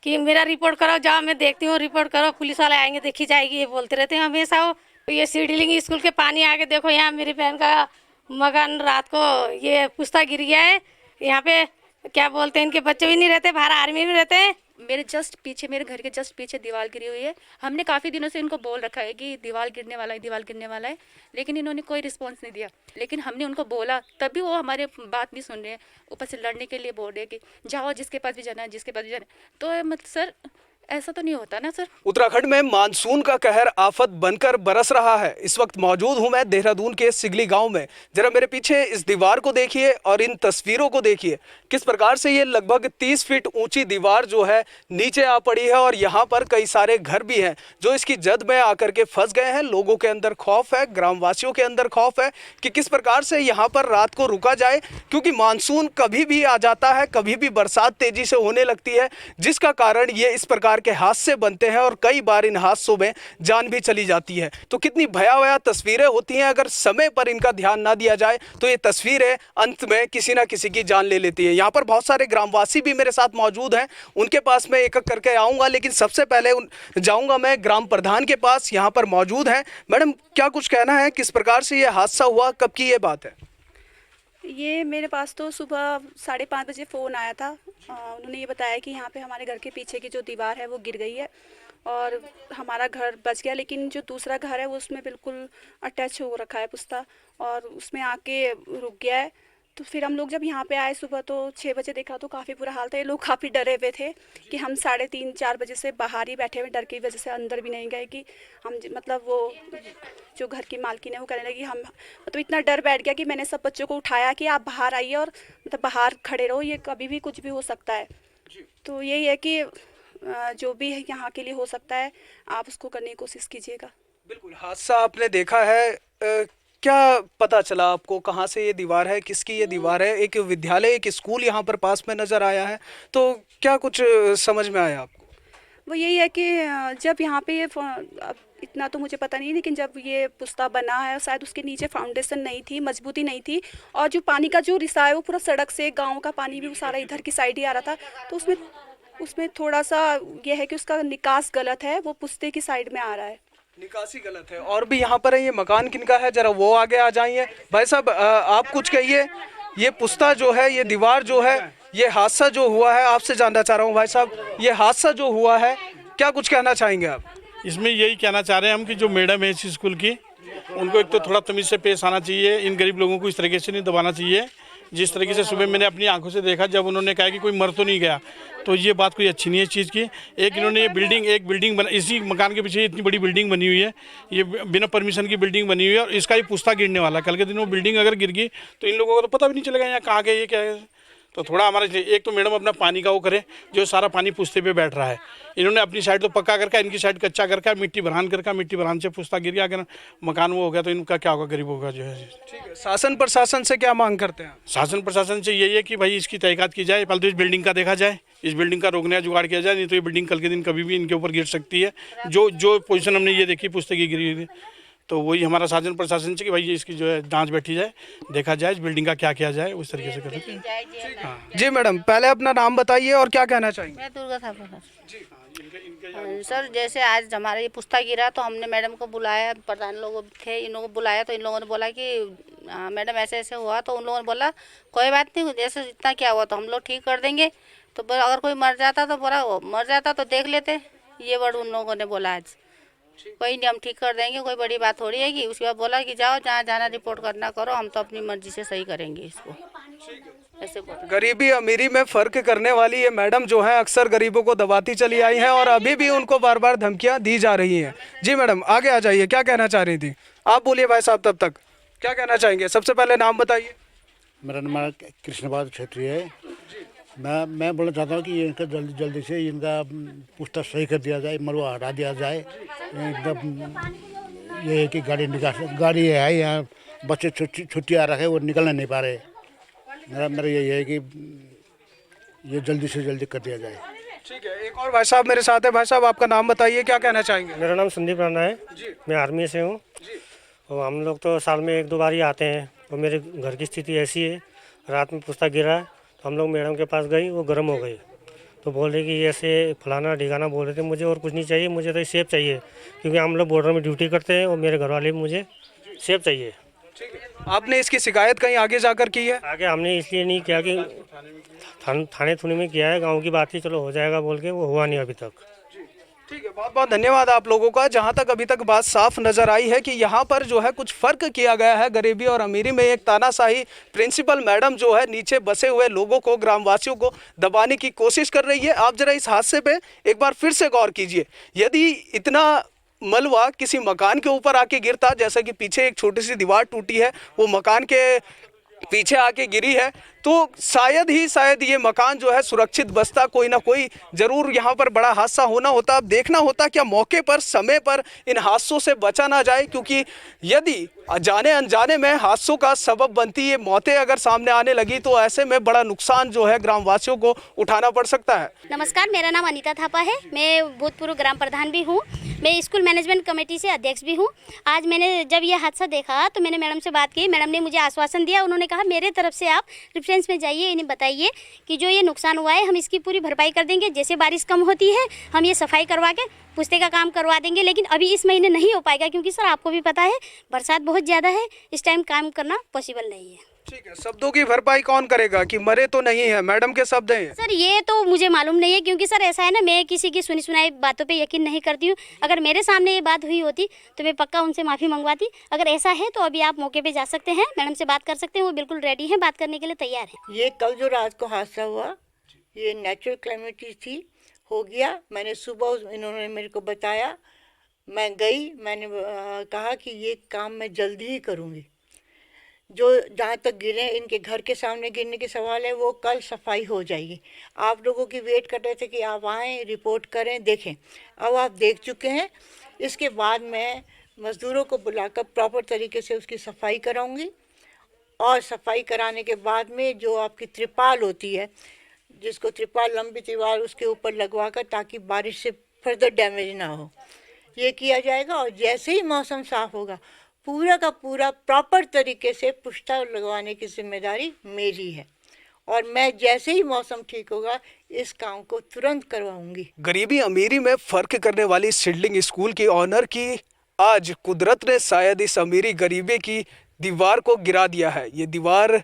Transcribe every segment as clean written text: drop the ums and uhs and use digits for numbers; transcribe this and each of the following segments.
कि मेरा रिपोर्ट करो, जाओ मैं देखती हूँ, रिपोर्ट करो, पुलिस वाले आएंगे, देखी जाएगी, ये बोलते रहते हैं हमेशा। वो ये सीडलिंग स्कूल के पानी आके देखो, यहाँ मेरी बहन का मकान रात को ये पुश्ता गिर गया है। यहाँ पे क्या बोलते हैं, इनके बच्चे भी नहीं रहते, बाहर आर्मी भी रहते हैं। मेरे जस्ट पीछे, मेरे घर के जस्ट पीछे दीवार गिरी हुई है। हमने काफ़ी दिनों से इनको बोल रखा है कि दीवार गिरने वाला है, दीवार गिरने वाला है, लेकिन इन्होंने कोई रिस्पांस नहीं दिया। लेकिन हमने उनको बोला, तभी वो हमारे बात नहीं सुन रहे हैं, ऊपर से लड़ने के लिए बोल रहे हैं कि जाओ, जिसके पास भी जाना है, जिसके पास भी जाना है। तो मतलब सर, ऐसा तो नहीं होता ना सर। उत्तराखंड में मानसून का कहर आफत बनकर बरस रहा है। इस वक्त मौजूद हूं मैं देहरादून के सिगली गांव में। जरा मेरे पीछे इस दीवार को देखिए और इन तस्वीरों को देखिए, किस प्रकार से ये लगभग 30 फीट ऊंची दीवार जो है नीचे आ पड़ी है और यहाँ पर कई सारे घर भी हैं जो इसकी जद में आकर के फंस गए हैं। लोगों के अंदर खौफ है, ग्रामवासियों के अंदर खौफ है कि किस प्रकार से यहाँ पर रात को रुका जाए, क्योंकि मानसून कभी भी आ जाता है, कभी भी बरसात तेजी से होने लगती है, जिसका कारण ये इस प्रकार के हादसे बनते हैं और कई बार इन हादसों में जान भी चली जाती है। तो कितनी भयावह तस्वीरें होती हैं, अगर समय पर इनका ध्यान ना दिया जाए तो ये तस्वीरें अंत में किसी ना किसी की जान ले लेती है। यहाँ पर बहुत सारे ग्रामवासी भी मेरे साथ मौजूद हैं, उनके पास मैं एक एक करके आऊँगा, लेकिन सबसे पहले जाऊँगा मैं ग्राम प्रधान के पास, यहाँ पर मौजूद हैं। मैडम, क्या कुछ कहना है, किस प्रकार से ये हादसा हुआ, कब की ये बात है? ये मेरे पास तो सुबह 5:30 बजे फ़ोन आया था। उन्होंने ये बताया कि यहाँ पे हमारे घर के पीछे की जो दीवार है वो गिर गई है और हमारा घर बच गया, लेकिन जो दूसरा घर है वो उसमें बिल्कुल अटैच हो रखा है पुश्ता, और उसमें आके रुक गया है। तो फिर हम लोग जब यहाँ पे आए सुबह तो 6 बजे देखा तो काफ़ी बुरा हाल था। ये लोग काफ़ी डरे हुए थे कि हम 3:30-4 बजे से बाहर ही बैठे हुए, डर की वजह से अंदर भी नहीं गए कि हम मतलब वो जो घर की मालकिन है वो कहने लगी, हम मतलब इतना डर बैठ गया कि मैंने सब बच्चों को उठाया कि आप बाहर आइए और मतलब बाहर खड़े रहो, ये कभी भी कुछ भी हो सकता है। तो यही है कि जो भी है यहाँ के लिए हो सकता है, आप उसको करने की कोशिश कीजिएगा। बिल्कुल, हादसा आपने देखा है, क्या पता चला आपको, कहाँ से ये दीवार है, किसकी ये दीवार है? एक विद्यालय, एक स्कूल यहाँ पर पास में नज़र आया है, तो क्या कुछ समझ में आया आपको? वो यही है कि जब यहाँ पे ये अब इतना तो मुझे पता नहीं, लेकिन जब ये पुश्ता बना है शायद उसके नीचे फाउंडेशन नहीं थी, मजबूती नहीं थी, और जो पानी का जो रिसाव है वो पूरा सड़क से, गांव का पानी भी वो सारा इधर की साइड ही आ रहा था। तो उसमें थोड़ा सा ये है कि उसका निकास गलत है, वो पुश्ते की साइड में आ रहा है, निकासी गलत है। और भी यहाँ पर है, ये मकान किनका है, जरा वो आगे आ जाइए। भाई साहब, आप कुछ कहिए, ये पुश्ता जो है, ये दीवार जो है, ये हादसा जो हुआ है, आपसे जानना चाह रहा हूँ भाई साहब, ये हादसा जो हुआ है क्या कुछ कहना चाहेंगे आप? इसमें यही कहना चाह रहे हैं हम कि जो मैडम है इस स्कूल की, उनको एक तो थोड़ा तमीज़ से पेश आना चाहिए, इन गरीब लोगों को इस तरीके से नहीं दबाना चाहिए। जिस तरीके से सुबह मैंने अपनी आंखों से देखा, जब उन्होंने कहा कि कोई मर तो नहीं गया, तो ये बात कोई अच्छी नहीं है इस चीज़ की। एक इन्होंने एक बिल्डिंग बना, इसी मकान के पीछे इतनी बड़ी बिल्डिंग बनी हुई है, ये बिना परमिशन की बिल्डिंग बनी हुई है, और इसका ये पुश्ता गिरने वाला है। कल के दिन वो बिल्डिंग अगर गिर गई तो इन लोगों को तो पता भी नहीं चलेगा यहाँ कहाँ के, ये क्या है। तो थोड़ा हमारे एक तो मैडम अपना पानी का वो करे, जो सारा पानी पुश्ते पे बैठ रहा है। इन्होंने अपनी साइड तो पक्का करके, इनकी साइड कच्चा करके, मिट्टी भरान से पुश्ता गिर गया, अगर मकान वो हो गया तो इनका क्या होगा, गरीबों का जो है। ठीक है, शासन प्रशासन से क्या मांग करते हैं? शासन प्रशासन से यही है कि भाई इसकी तहकीकात की जाए, पहले तो इस बिल्डिंग का देखा जाए, इस बिल्डिंग का रोकने का जुगाड़ किया जाए, नहीं तो ये बिल्डिंग कल के दिन कभी भी इनके ऊपर गिर सकती है। जो पोजीशन हमने ये देखी पुश्ते की गिरी हुई, तो वही हमारा शासन प्रशासन से कि भाई इसकी जो है जांच बैठी जाए, देखा जाए इस बिल्डिंग का क्या किया जाए, उस तरीके से करें। हाँ जी मैडम, पहले अपना नाम बताइए और क्या कहना चाहेंगे? मैं दुर्गा थापा सर। जैसे आज हमारा ये पुश्ता गिरा तो हमने मैडम को बुलाया, प्रधान लोग थे, इन लोगों को बुलाया, तो इन लोगों ने बोला कि मैडम ऐसे ऐसे हुआ, तो उन लोगों ने बोला कोई बात नहीं, जैसे जितना क्या हुआ तो हम लोग ठीक कर देंगे। तो अगर कोई मर जाता तो बोला मर जाता तो देख लेते, ये वर्ड उन लोगों ने बोला आज। कोई नहीं, हम ठीक कर देंगे, कोई बड़ी बात हो रही है कि। उसके बाद बोला कि जाओ जहाँ जाना रिपोर्ट करना करो, हम तो अपनी मर्जी से सही करेंगे इसको, ऐसे बोला। गरीबी अमीरी में फर्क करने वाली ये मैडम जो है अक्सर गरीबों को दबाती चली आई हैं और अभी भी उनको बार बार धमकियां दी जा रही हैं। जी मैडम, आगे आ जाइए, क्या कहना चाह रही थी आप? बोलिए भाई साहब, तब तक क्या कहना चाहेंगे? सबसे पहले नाम बताइए। मेरा नाम कृष्णपाल छेत्री है। मैं बोलना चाहता हूँ कि इनका जल्दी से इनका पुश्ता सही कर दिया जाए, मलबा हटा दिया जाए। एकदम ये है कि गाड़ी है यहाँ, बच्चे छुट्टी आ रखे, वो निकलने नहीं पा रहे। मेरा यही है कि ये जल्दी से जल्दी कर दिया जाए। ठीक है, एक और भाई साहब मेरे साथ है। भाई साहब, आपका नाम बताइए, क्या कहना चाहेंगे? मेरा नाम संदीप राणा है, मैं आर्मी से हूँ। और हम लोग तो साल में 1-2 बार ही आते हैं। और मेरे घर की स्थिति ऐसी है, रात में पुश्ता गिरा तो हम लोग मैडम के पास गई, वो गर्म हो गई। तो बोल रहे कि ये ऐसे फलाना ढिकाना बोल रहे थे। मुझे और कुछ नहीं चाहिए, मुझे तो सेब चाहिए, क्योंकि हम लोग बॉर्डर में ड्यूटी करते हैं और मेरे घर वाले भी मुझे सेब चाहिए। आपने इसकी शिकायत कहीं आगे जाकर की है? आगे हमने इसलिए नहीं किया कि थाने थुने में किया है, गांव की बात थी, चलो हो जाएगा बोल के, वो हुआ नहीं अभी तक। ठीक है, बहुत बहुत धन्यवाद आप लोगों का। जहां तक अभी तक बात साफ नजर आई है कि यहाँ पर जो है कुछ फर्क किया गया है गरीबी और अमीरी में। एक तानाशाही प्रिंसिपल मैडम जो है नीचे बसे हुए लोगों को, ग्रामवासियों को दबाने की कोशिश कर रही है। आप जरा इस हादसे पे एक बार फिर से गौर कीजिए। यदि इतना मलबा किसी मकान के ऊपर आके गिरता, जैसा कि पीछे एक छोटी सी दीवार टूटी है वो मकान के पीछे आके गिरी है, तो शायद ये मकान जो है सुरक्षित बचता, कोई ना कोई जरूर यहाँ पर बड़ा हादसा होना होता। अब देखना होता क्या मौके पर समय पर इन हादसों से बचा ना जाए, क्योंकि यदि जाने अनजाने में हादसों का सबब बनती ये मौतें अगर सामने आने लगी तो ऐसे में बड़ा नुकसान जो है ग्रामवासियों को उठाना पड़ सकता है। नमस्कार, मेरा नाम अनीता थापा है। मैं भूतपूर्व ग्राम प्रधान भी हूँ। मैं स्कूल मैनेजमेंट कमेटी से अध्यक्ष भी हूँ। आज मैंने जब ये हादसा देखा तो मैंने मैडम से बात की। मैडम ने मुझे आश्वासन दिया, उन्होंने कहा मेरे तरफ से आप रेफरेंस में जाइए, इन्हें बताइए कि जो ये नुकसान हुआ है हम इसकी पूरी भरपाई कर देंगे। जैसे बारिश कम होती है हम ये सफाई करवा के पुश्ते का काम करवा देंगे, लेकिन अभी इस महीने नहीं हो पाएगा, क्योंकि सर आपको भी पता है बरसात बहुत ज़्यादा है, इस टाइम काम करना पॉसिबल नहीं है। ठीक है, शब्दों की भरपाई कौन करेगा कि मरे तो नहीं है, मैडम के शब्द हैं? सर ये तो मुझे मालूम नहीं है, क्योंकि सर ऐसा है ना, मैं किसी की सुनी सुनाई बातों पे यकीन नहीं करती हूँ। अगर मेरे सामने ये बात हुई होती तो मैं पक्का उनसे माफ़ी मंगवाती। अगर ऐसा है तो अभी आप मौके पे जा सकते हैं, मैडम से बात कर सकते हैं, वो बिल्कुल रेडी हैं, बात करने के लिए तैयार हैं। ये कल जो रात को हादसा हुआ ये नेचुरल कैलेमिटी थी, हो गया। मैंने सुबह इन्होंने मेरे को बताया, मैं गई, मैंने कहा कि ये काम मैं जल्दी ही करूँगी। जो जहाँ तक गिरे इनके घर के सामने गिरने के सवाल है वो कल सफाई हो जाएगी। आप लोगों की वेट कर रहे थे कि आप आएँ, रिपोर्ट करें, देखें। अब आप देख चुके हैं। इसके बाद मैं मज़दूरों को बुलाकर प्रॉपर तरीके से उसकी सफाई कराऊंगी, और सफाई कराने के बाद में जो आपकी त्रिपाल होती है, जिसको त्रिपाल, लंबी त्रिपाल, उसके ऊपर लगवा कर, ताकि बारिश से फर्दर डैमेज ना हो, ये किया जाएगा। और जैसे ही मौसम साफ़ होगा पूरा का पूरा प्रॉपर तरीके से पुश्ता लगवाने की जिम्मेदारी मेरी है, और मैं जैसे ही मौसम ठीक होगा इस काम को तुरंत करवाऊंगी। गरीबी अमीरी में फर्क करने वाली सिडलिंग स्कूल की ऑनर की आज कुदरत ने शायद इस अमीरी गरीबी की दीवार को गिरा दिया है। ये दीवार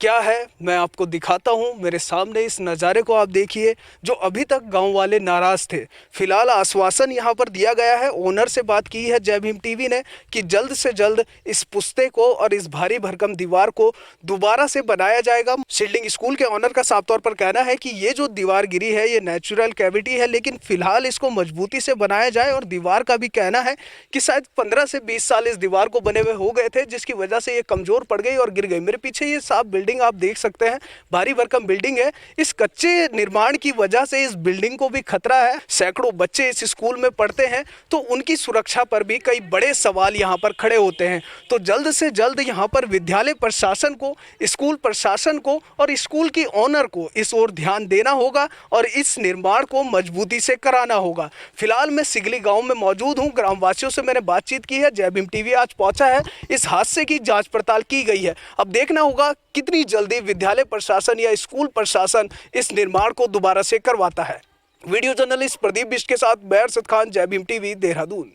क्या है मैं आपको दिखाता हूँ। मेरे सामने इस नज़ारे को आप देखिए, जो अभी तक गांव वाले नाराज़ थे। फिलहाल आश्वासन यहाँ पर दिया गया है, ओनर से बात की है जय भीम टीवी ने कि जल्द से जल्द इस पुश्ते को और इस भारी भरकम दीवार को दोबारा से बनाया जाएगा। सिडलिंग स्कूल के ओनर का साफ तौर पर कहना है कि ये जो दीवार गिरी है ये नेचुरल कैविटी है, लेकिन फिलहाल इसको मजबूती से बनाया जाए। और दीवार का भी कहना है कि शायद 15 से 20 साल इस दीवार को बने हुए हो गए थे, जिसकी वजह से ये कमज़ोर पड़ गई और गिर गई। मेरे पीछे ये साफ बिल्डिंग आप देख सकते हैं, भारी भरकम बिल्डिंग है। इस कच्चे निर्माण की वजह से इस बिल्डिंग को भी खतरा है। सैकड़ों बच्चे इस स्कूल में पढ़ते हैं, तो उनकी सुरक्षा पर भी कई बड़े सवाल यहाँ पर खड़े होते हैं। तो जल्द से जल्द यहाँ पर विद्यालय प्रशासन को, स्कूल प्रशासन को और स्कूल की ऑनर को इस ओर ध्यान देना होगा और इस निर्माण को मजबूती से कराना होगा। फिलहाल मैं सिगली गांव में मौजूद हूँ, ग्रामवासियों से मैंने बातचीत की है। जय भीम टीवी आज पहुंचा है, इस हादसे की जांच पड़ताल की गई है। अब देखना होगा कितनी जल्दी विद्यालय प्रशासन या स्कूल प्रशासन इस निर्माण को दोबारा से करवाता है। वीडियो जर्नलिस्ट प्रदीप बिष्ट के साथ मैं अरशद खान, जय भीम टीवी, देहरादून।